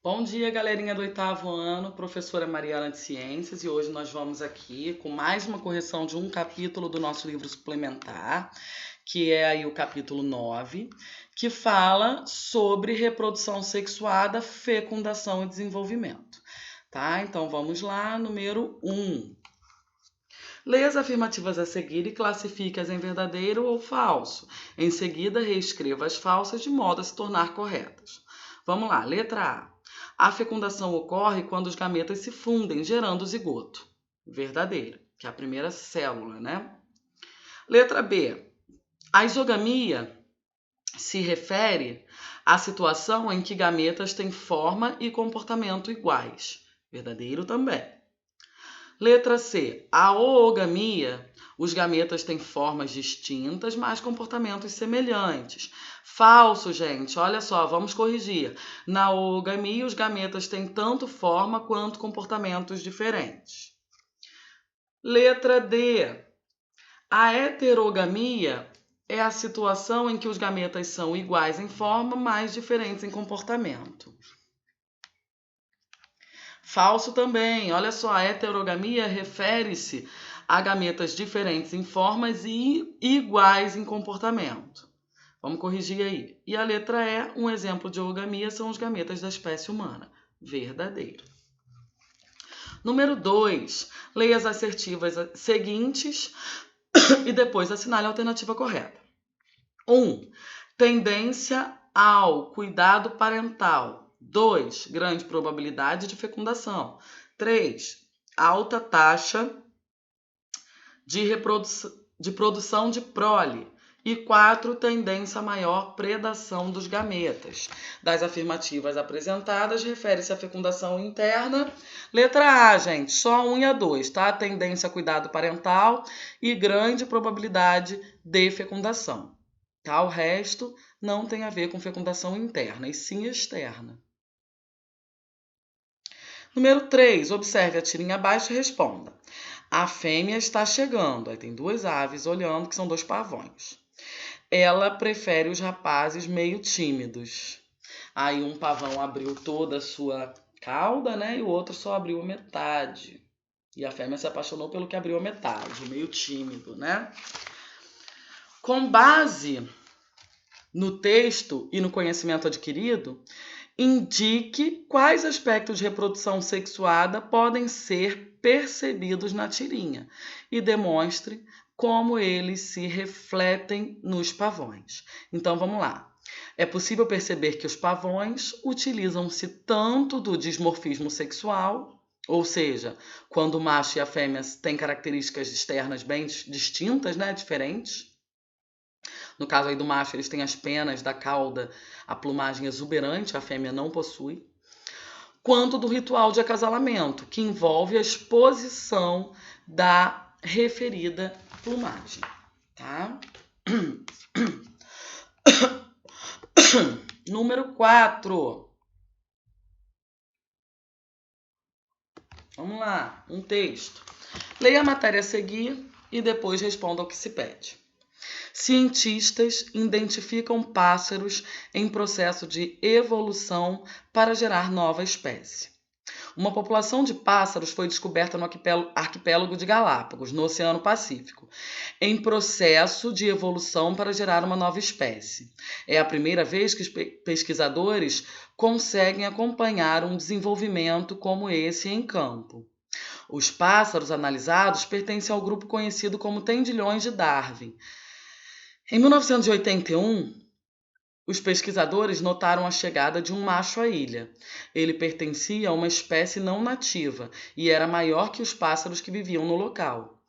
Bom dia, galerinha do oitavo ano, professora Mariana de Ciências, e hoje nós vamos aqui com mais uma correção de um capítulo do nosso livro suplementar, que é aí o capítulo 9, que fala sobre reprodução sexuada, fecundação e desenvolvimento. Tá? Então vamos lá, número 1. Leia as afirmativas a seguir e classifique-as em verdadeiro ou falso. Em seguida, reescreva as falsas de modo a se tornar corretas. Vamos lá, letra A. A fecundação ocorre quando os gametas se fundem, gerando o zigoto. Verdadeiro, que é a primeira célula, né? Letra B. A isogamia se refere à situação em que gametas têm forma e comportamento iguais. Verdadeiro também. Letra C. A oogamia, os gametas têm formas distintas, mas comportamentos semelhantes. Falso, gente. Olha só, vamos corrigir. Na oogamia, os gametas têm tanto forma quanto comportamentos diferentes. Letra D. A heterogamia é a situação em que os gametas são iguais em forma, mas diferentes em comportamento. Falso também. Olha só, a heterogamia refere-se a gametas diferentes em formas e iguais em comportamento. Vamos corrigir aí. E a letra E, um exemplo de oogamia são os gametas da espécie humana. Verdadeiro. Número 2. Leia as assertivas seguintes e depois assinale a alternativa correta. 1. Tendência ao cuidado parental. 2. Grande probabilidade de fecundação. 3. Alta taxa de produção de prole. E 4. Tendência a maior predação dos gametas. Das afirmativas apresentadas, refere-se à fecundação interna. Letra A, gente, só 1 e a 2, tá? Tendência a cuidado parental e grande probabilidade de fecundação. Tá? O resto não tem a ver com fecundação interna, e sim externa. Número 3, observe a tirinha abaixo e responda. A fêmea está chegando. Aí tem duas aves olhando, que são dois pavões. Ela prefere os rapazes meio tímidos. Aí um pavão abriu toda a sua cauda, né? E o outro só abriu metade. E a fêmea se apaixonou pelo que abriu a metade, meio tímido, né? Com base no texto e no conhecimento adquirido, indique quais aspectos de reprodução sexuada podem ser percebidos na tirinha e demonstre como eles se refletem nos pavões. Então vamos lá. É possível perceber que os pavões utilizam-se tanto do dimorfismo sexual, ou seja, quando o macho e a fêmea têm características externas bem distintas, né, diferentes. No caso aí do macho, eles têm as penas da cauda, a plumagem exuberante, a fêmea não possui. Quanto do ritual de acasalamento, que envolve a exposição da referida plumagem, tá? Número 4. Vamos lá, um texto. Leia a matéria a seguir e depois responda ao que se pede. Cientistas identificam pássaros em processo de evolução para gerar nova espécie. Uma população de pássaros foi descoberta no arquipélago de Galápagos, no Oceano Pacífico, em processo de evolução para gerar uma nova espécie. É a primeira vez que os pesquisadores conseguem acompanhar um desenvolvimento como esse em campo. Os pássaros analisados pertencem ao grupo conhecido como tendilhões de Darwin. Em 1981, os pesquisadores notaram a chegada de um macho à ilha. Ele pertencia a uma espécie não nativa e era maior que os pássaros que viviam no local.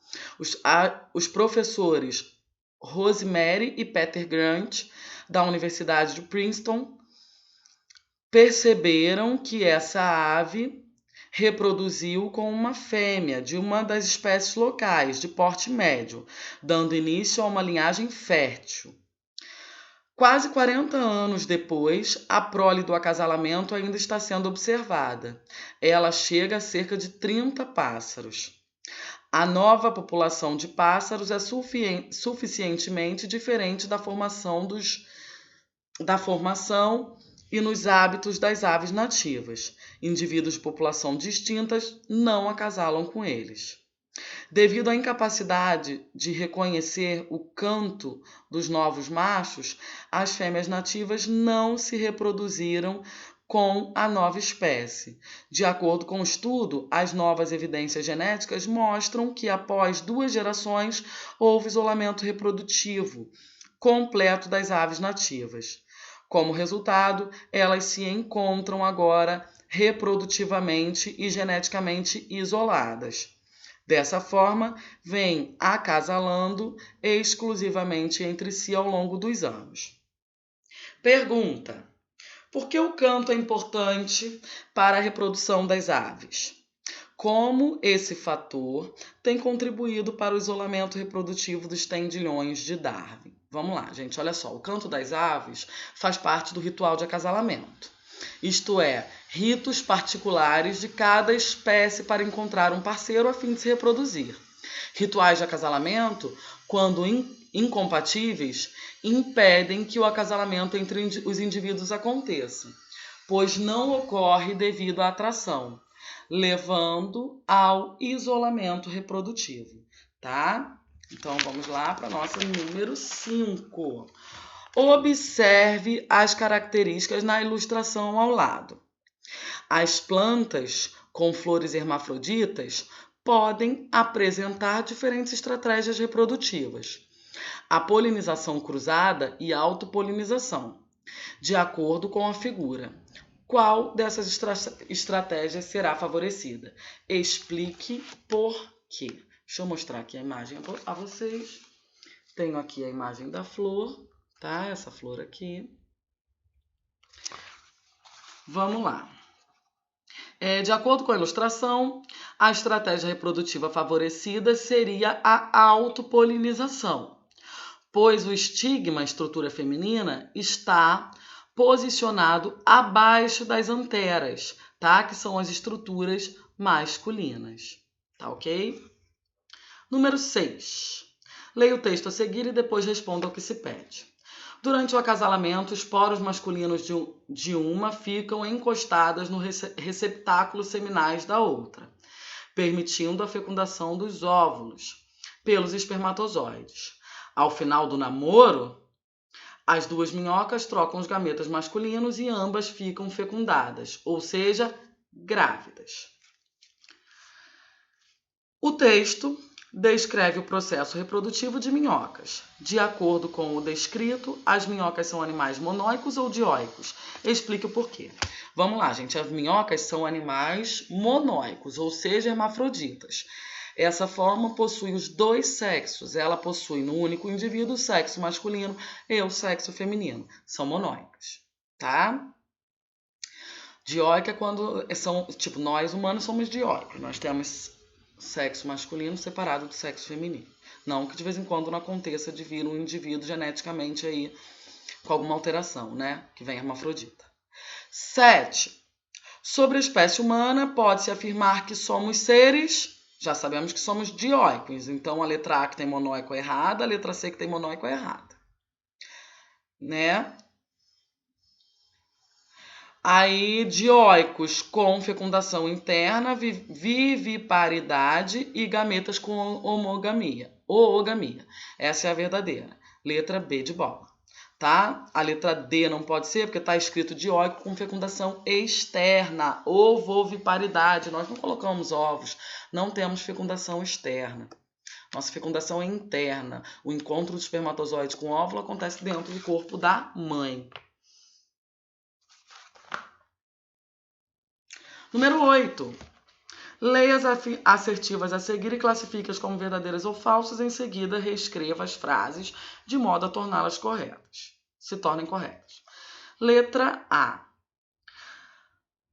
Os professores Rosemary e Peter Grant, da Universidade de Princeton, perceberam que essa ave reproduziu com uma fêmea de uma das espécies locais, de porte médio, dando início a uma linhagem fértil. Quase 40 anos depois, a prole do acasalamento ainda está sendo observada. Ela chega a cerca de 30 pássaros. A nova população de pássaros é suficientemente diferente da formação e nos hábitos das aves nativas. Indivíduos de população distintas não acasalam com eles. Devido à incapacidade de reconhecer o canto dos novos machos, as fêmeas nativas não se reproduziram com a nova espécie. De acordo com o estudo, as novas evidências genéticas mostram que após 2 gerações houve isolamento reprodutivo completo das aves nativas. Como resultado, elas se encontram agora reprodutivamente e geneticamente isoladas. Dessa forma, vêm acasalando exclusivamente entre si ao longo dos anos. Pergunta: por que o canto é importante para a reprodução das aves? Como esse fator tem contribuído para o isolamento reprodutivo dos tendilhões de Darwin? Vamos lá, gente, olha só. O canto das aves faz parte do ritual de acasalamento. Isto é, ritos particulares de cada espécie para encontrar um parceiro a fim de se reproduzir. Rituais de acasalamento, quando incompatíveis, impedem que o acasalamento entre os indivíduos aconteça, pois não ocorre devido à atração, levando ao isolamento reprodutivo, tá? Então, vamos lá para a nossa número 5. Observe as características na ilustração ao lado. As plantas com flores hermafroditas podem apresentar diferentes estratégias reprodutivas. A polinização cruzada e a autopolinização, de acordo com a figura. Qual dessas estratégias será favorecida? Explique por quê. Deixa eu mostrar aqui a imagem a vocês. Tenho aqui a imagem da flor, tá? Essa flor aqui. Vamos lá. De acordo com a ilustração, a estratégia reprodutiva favorecida seria a autopolinização, pois o estigma, estrutura feminina, está posicionado abaixo das anteras, tá? Que são as estruturas masculinas, tá ok? Número 6. Leia o texto a seguir e depois responda ao que se pede. Durante o acasalamento, os poros masculinos de uma ficam encostadas no receptáculo seminais da outra, permitindo a fecundação dos óvulos pelos espermatozoides. Ao final do namoro, as 2 minhocas trocam os gametas masculinos e ambas ficam fecundadas, ou seja, grávidas. O texto descreve o processo reprodutivo de minhocas. De acordo com o descrito, as minhocas são animais monóicos ou dioicos. Explique o porquê. Vamos lá, gente. As minhocas são animais monóicos, ou seja, hermafroditas. Essa forma possui os 2 sexos. Ela possui no único indivíduo o sexo masculino e o sexo feminino. São monóicas, tá? Dioica é quando são, tipo, nós humanos somos dioicos. Nós temos sexo masculino separado do sexo feminino. Não que de vez em quando não aconteça de vir um indivíduo geneticamente aí com alguma alteração, né? Que vem hermafrodita. 7. Sobre a espécie humana, pode-se afirmar que somos seres, já sabemos que somos dioicos. Então, a letra A que tem monóico é errada, a letra C que tem monóico é errada. Né? Aí, dioicos com fecundação interna, viviparidade e gametas com homogamia. Oogamia. Essa é a verdadeira. Letra B de bola. Tá? A letra D não pode ser porque está escrito dioico com fecundação externa. Ovoviparidade. Nós não colocamos ovos. Não temos fecundação externa. Nossa fecundação é interna. O encontro do espermatozoide com o óvulo acontece dentro do corpo da mãe. Número 8. Leia as assertivas a seguir e classifique-as como verdadeiras ou falsas. Em seguida, reescreva as frases de modo a torná-las corretas. Se tornem corretas. Letra A.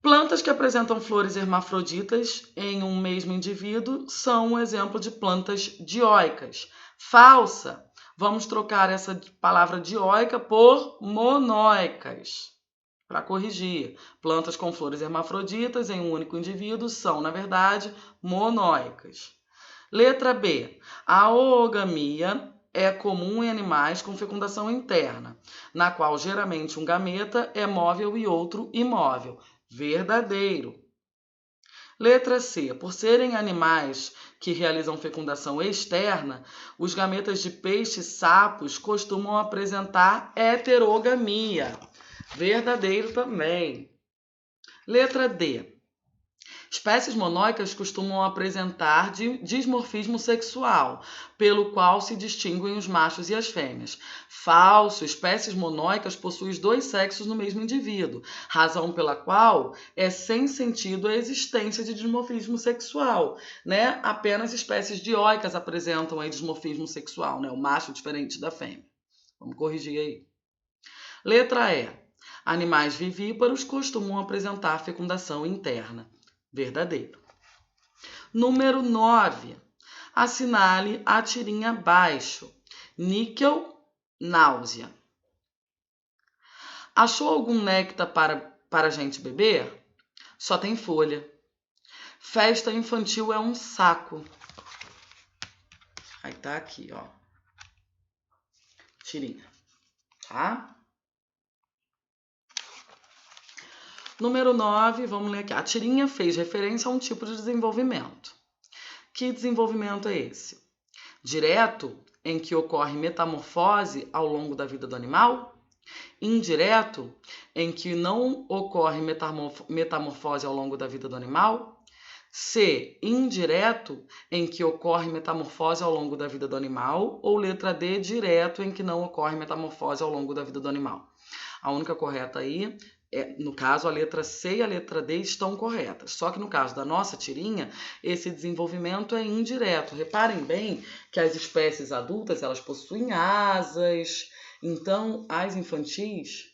Plantas que apresentam flores hermafroditas em um mesmo indivíduo são um exemplo de plantas dioicas. Falsa. Vamos trocar essa palavra dioica por monóicas. Para corrigir, plantas com flores hermafroditas em um único indivíduo são, na verdade, monóicas. Letra B. A oogamia é comum em animais com fecundação interna, na qual geralmente um gameta é móvel e outro imóvel. Verdadeiro. Letra C. Por serem animais que realizam fecundação externa, os gametas de peixes e sapos costumam apresentar heterogamia. Verdadeiro também. Letra D. Espécies monóicas costumam apresentar dimorfismo sexual, pelo qual se distinguem os machos e as fêmeas. Falso, espécies monóicas possuem os dois sexos no mesmo indivíduo, razão pela qual é sem sentido a existência de dimorfismo sexual, né? Apenas espécies dioicas apresentam aí dimorfismo sexual, né? O macho diferente da fêmea. Vamos corrigir aí. Letra E. Animais vivíparos costumam apresentar fecundação interna. Verdadeiro. Número 9. Assinale a tirinha abaixo. Níquel, náusea. Achou algum néctar para a gente beber? Só tem folha. Festa infantil é um saco. Aí tá aqui, ó. Tirinha. Tá? Número 9, vamos ler aqui. A tirinha fez referência a um tipo de desenvolvimento. Que desenvolvimento é esse? Direto, em que ocorre metamorfose ao longo da vida do animal? Indireto, em que não ocorre metamorfose ao longo da vida do animal? C. Indireto, em que ocorre metamorfose ao longo da vida do animal? Ou letra D. Direto, em que não ocorre metamorfose ao longo da vida do animal? A única correta aí, no caso, a letra C e a letra D estão corretas. Só que no caso da nossa tirinha, esse desenvolvimento é indireto. Reparem bem que as espécies adultas, elas possuem asas. Então, as infantis,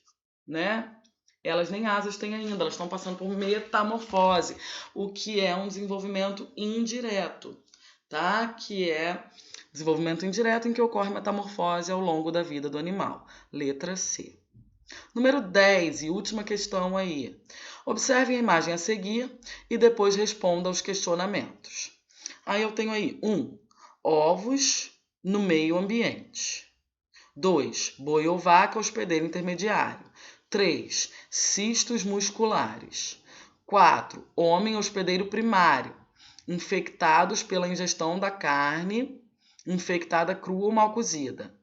né? Elas nem asas têm ainda, elas estão passando por metamorfose, o que é um desenvolvimento indireto, tá? Que é desenvolvimento indireto em que ocorre metamorfose ao longo da vida do animal. Letra C. Número 10 e última questão aí. Observe a imagem a seguir e depois responda aos questionamentos. Aí eu tenho aí 1. Ovos no meio ambiente. 2. Boi ou vaca hospedeiro intermediário. 3. Cistos musculares. 4. Homem hospedeiro primário. Infectados pela ingestão da carne infectada crua ou mal cozida.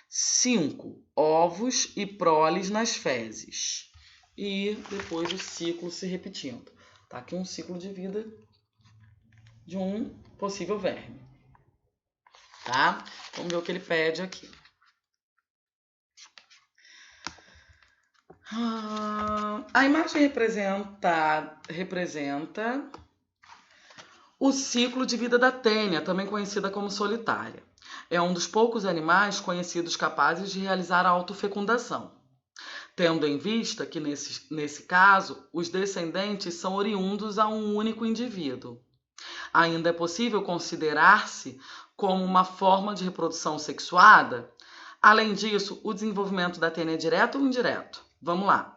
5. Ovos e proles nas fezes. E depois o ciclo se repetindo. Tá aqui um ciclo de vida de um possível verme. Tá? Vamos ver o que ele pede aqui. A imagem representa o ciclo de vida da tênia, também conhecida como solitária. É um dos poucos animais conhecidos capazes de realizar a autofecundação, tendo em vista que, nesse caso, os descendentes são oriundos a um único indivíduo. Ainda é possível considerar-se como uma forma de reprodução sexuada? Além disso, o desenvolvimento da tênia é direto ou indireto? Vamos lá.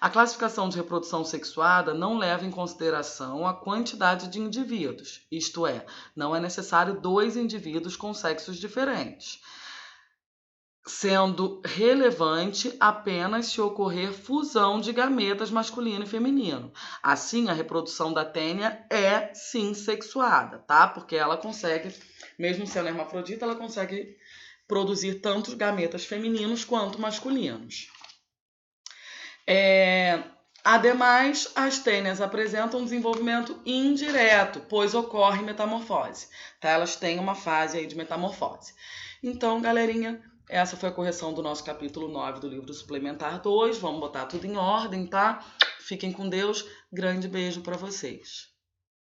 A classificação de reprodução sexuada não leva em consideração a quantidade de indivíduos, isto é, não é necessário 2 indivíduos com sexos diferentes, sendo relevante apenas se ocorrer fusão de gametas masculino e feminino. Assim, a reprodução da tênia é sim sexuada, tá? Porque ela consegue, mesmo sendo hermafrodita, ela consegue produzir tanto gametas femininos quanto masculinos. Ademais, as tênias apresentam desenvolvimento indireto, pois ocorre metamorfose. Tá? Elas têm uma fase aí de metamorfose. Então, galerinha, essa foi a correção do nosso capítulo 9 do livro suplementar 2. Vamos botar tudo em ordem, tá? Fiquem com Deus. Grande beijo para vocês.